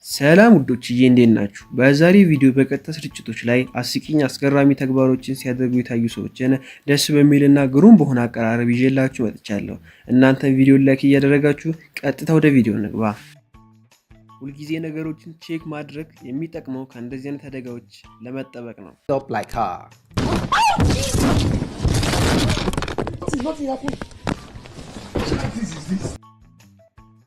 ሰላም ውዶችዬ እንዴት ናችሁ? በዛሬ ቪዲዮ በቀጥታ ስርጭቶች ላይ አስቂኝ አስገራሚ ተግባሮችን ሲያደርጉ የታዩ ሰዎችን ደስ በሚልና ግሩም በሆነ አቀራረብ ይዤላችሁ መጥቻለሁ። እናንተም ቪዲዮ ላይክ እያደረጋችሁ ቀጥታ ወደ ቪዲዮ እንግባ። ሁልጊዜ ነገሮችን ቼክ ማድረግ የሚጠቅመው ከእንደዚህ አይነት አደጋዎች ለመጠበቅ ነው።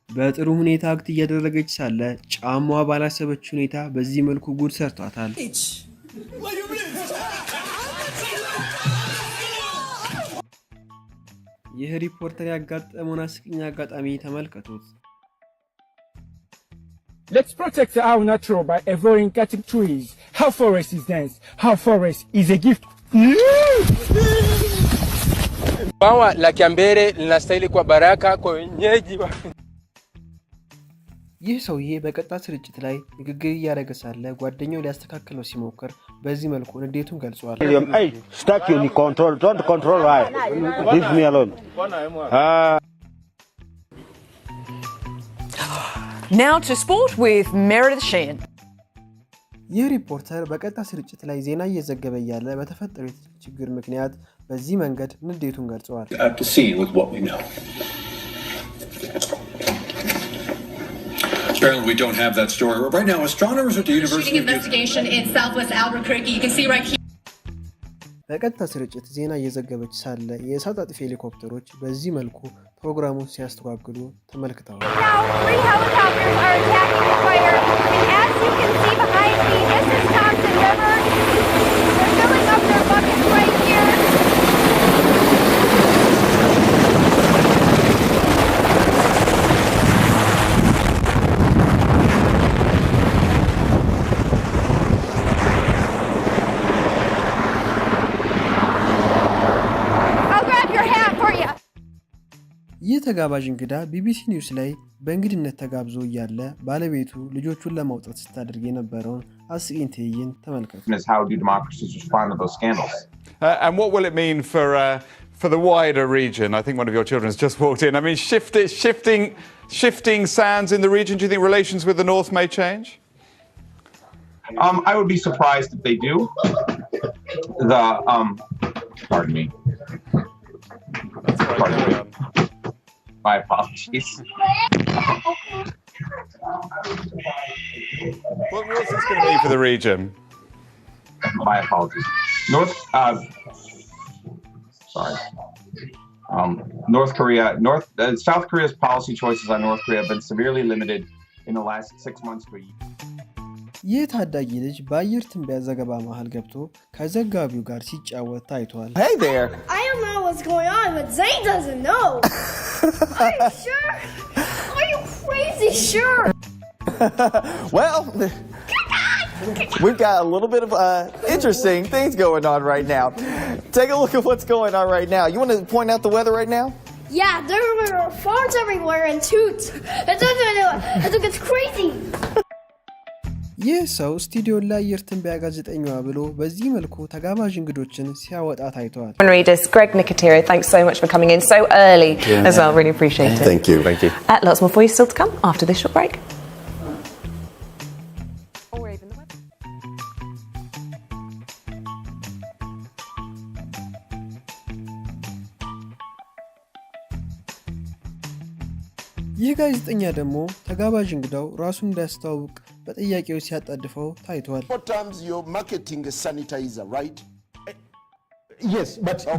በጥሩ ሁኔታ አክት እያደረገች ሳለ ጫማዋ ባላሰበች ሁኔታ በዚህ መልኩ ጉድ ሰርቷታል። ይህ ሪፖርተር ያጋጠመውን አስቂኝ አጋጣሚ ተመልከቱት። Let's protect our natural by avoiding cutting trees. How forest is dense. How forest is a gift. Bawa la Kiambere linastahili kwa baraka kwa wenyeji wa ይህ ሰውዬ በቀጥታ ስርጭት ላይ ንግግር እያደረገ ሳለ ጓደኛው ሊያስተካክለው ሲሞክር በዚህ መልኩ ንዴቱን ገልጿል። Now to sport with Meredith Sheehan. ይህ ሪፖርተር በቀጥታ ስርጭት ላይ ዜና እየዘገበ ያለ በተፈጠረ ችግር ምክንያት በዚህ መንገድ ንዴቱን ገልጿል። Apparently we don't have that story. Right now, astronomers at the University shooting investigation in Southwest Albuquerque. You can see right here. በቀጥታ ስርጭት ዜና እየዘገበች ሳለ የእሳት አጥፊ ሄሊኮፕተሮች በዚህ መልኩ ፕሮግራሙን ሲያስተጓግሉ ተመልክተዋል። ይህ ተጋባዥ እንግዳ ቢቢሲ ኒውስ ላይ በእንግድነት ተጋብዞ እያለ ባለቤቱ ልጆቹን ለማውጣት ስታደርግ የነበረውን አስቂኝ ትዕይንት ተመልከቱ። How do democracies respond to those scandals? And what will it mean for the wider region? I think one of your children has just walked in. I mean, shifting sands in the region, do you think relations with the North may change? I would be surprised if they do. Pardon me. My apologies. What's this going to mean for the region? My apologies. South Korea's policy choices on North Korea have been severely limited in the last 6 months to a year. ይህ ታዳጊ ልጅ በአየር ትንበያ ዘገባ መሃል ገብቶ ከዘጋቢው ጋር ሲጫወት ታይቷል። Hey there. I don't know what's going on, but Zane doesn't know. Are you sure? Are you crazy sure? Well, we've got a little bit of interesting things going on right now. Take a look at what's going on right now. You want to point out the weather right now? Yeah, there are farms everywhere and toots. It's crazy. ይህ ሰው ስቱዲዮ ላይ አየር ትንበያ ጋዜጠኛዋ ብሎ በዚህ መልኩ ተጋባዥ እንግዶችን ሲያወጣ ታይቷል። Readers, Greg Nicotero, thanks so much for coming in so early as well. Really appreciate it. Thank you. Thank you. Lots more for you still to come after this short break. ይህ ጋዜጠኛ ደግሞ ተጋባዥ እንግዳው ራሱን እንዳያስተዋውቅ በጥያቄው ሲያጣድፈው ታይቷል። What times you're marketing a sanitizer, right? Yes, but Okay.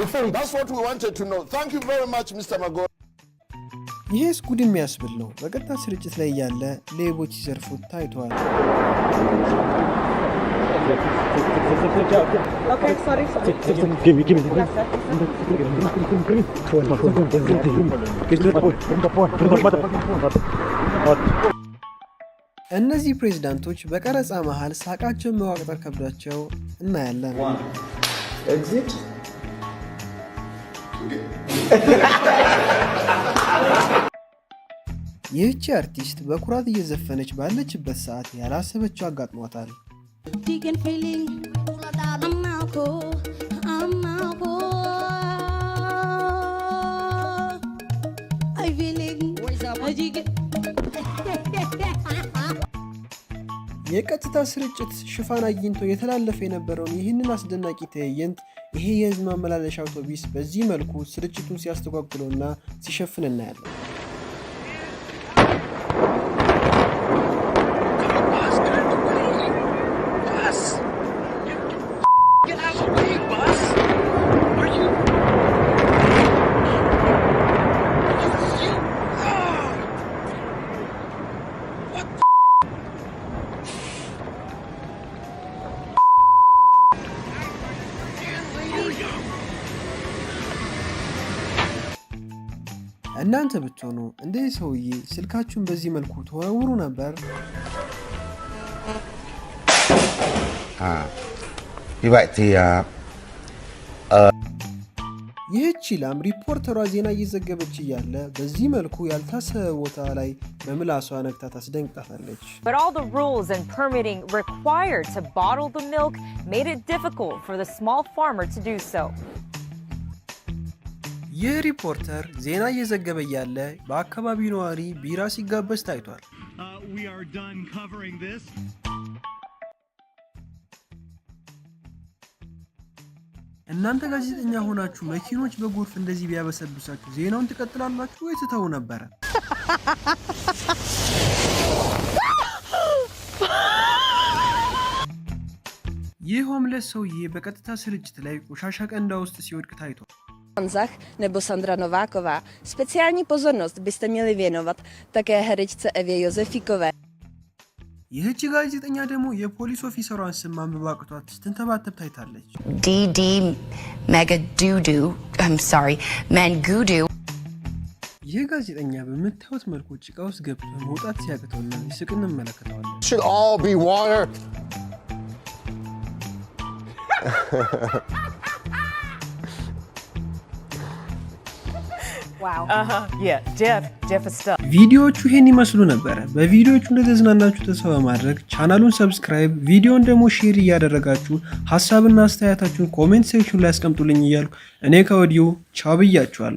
before That's what we wanted to know. Thank you very much, Mr. Mago. ይህስ ጉድ የሚያስብል ነው። በቀጥታ ስርጭት ላይ ያለ ሌቦች ሲዘርፉት ታይቷል። Okay, sorry. እነዚህ ፕሬዝዳንቶች በቀረጻ መሃል ሳቃቸውን መዋቅጠር ከብዷቸው እናያለን። ይህቺ አርቲስት በኩራት እየዘፈነች ባለችበት ሰዓት ያላሰበችው አጋጥሟታል። የቀጥታ ስርጭት ሽፋን አግኝቶ የተላለፈ የነበረውን ይህንን አስደናቂ ትዕይንት ይሄ የህዝብ ማመላለሻ አውቶቡስ በዚህ መልኩ ስርጭቱን ሲያስተጓጉለውና ሲሸፍን እናያለን። እናንተ ብትሆኑ እንደዚህ ሰውዬ ስልካችሁን በዚህ መልኩ ተወረውሩ ነበር? ይህች ላም ሪፖርተሯ ዜና እየዘገበች እያለ በዚህ መልኩ ያልታሰበ ቦታ ላይ በምላሷ ነክታ ታስደንቅጣታለች። But all the rules and permitting required to bottle the milk made it difficult for the small farmer to do so. ይህ ሪፖርተር ዜና እየዘገበ እያለ በአካባቢው ነዋሪ ቢራ ሲጋበዝ ታይቷል። እናንተ ጋዜጠኛ ሆናችሁ መኪኖች በጎርፍ እንደዚህ ቢያበሰብሳችሁ ዜናውን ትቀጥላላችሁ ወይ ትተው ነበር? ይህ ሆምለስ ሰውዬ በቀጥታ ስርጭት ላይ ቆሻሻ ቀንዳ ውስጥ ሲወድቅ ታይቷል። nebo Sandra Nováková. Speciální pozornost byste měli věnovat také herečce Evě Josefíkové. ይህች ጋዜጠኛ ደግሞ የፖሊስ ኦፊሰሯን ስም ማንበብ አቅቷት ስትንተባተብ ታይታለች። ዲዲ መጋዱዱ መንጉዱ። ይህ ጋዜጠኛ በምታዩት መልኩ ጭቃ ውስጥ ገብቶ መውጣት ሲያቅተውና ሲስቅ እንመለከተዋለን። Should all be water. Wow. Yeah, deaf stuff. ቪዲዮዎቹ ይሄን ይመስሉ ነበር። በቪዲዮዎቹ እንደተዝናናችሁ ተስፋ በማድረግ ቻናሉን ሰብስክራይብ፣ ቪዲዮን ደግሞ ሼር እያደረጋችሁ ሐሳብና አስተያየታችሁን ኮሜንት ሴክሽን ላይ አስቀምጡልኝ እያልኩ እኔ ከወዲሁ ቻው ብያችኋለሁ።